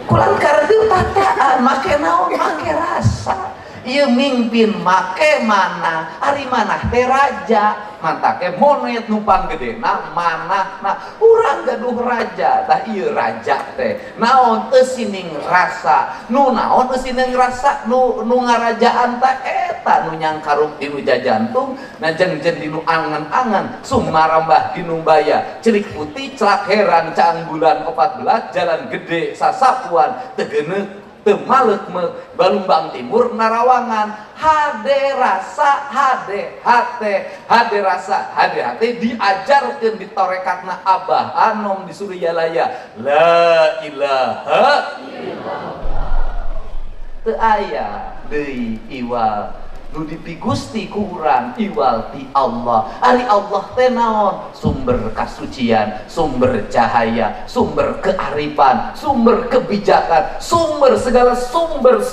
kulan kareu tataan make naon make rasa. Ieu mimpin make mana ari manah teh raja mantake monet numpang gedena manahna urang gaduh raja tah ieu raja teh naon eusining rasa nu naon eusining rasa nu ngarajaan teh eta nu nyangkaruk dinu jajantung najen-jen dinu angan-angan sumarambah dinu baya celik putih celak heran caang bulan 14 jalan gede sasapuan teu geuneuh teu malek balumbang timur narawangan hade rasa hade hate rasa hade hate diajarkeun di torekatna Abah Anom di Suryalaya la ilaha illallah teu aya deui iwal nu dipi Gusti ku urang iwal ti Allah. Ari Allah teh naon? Sumber kasucian, sumber cahaya, sumber kearifan, sumber kebijakan, sumber segala sumber.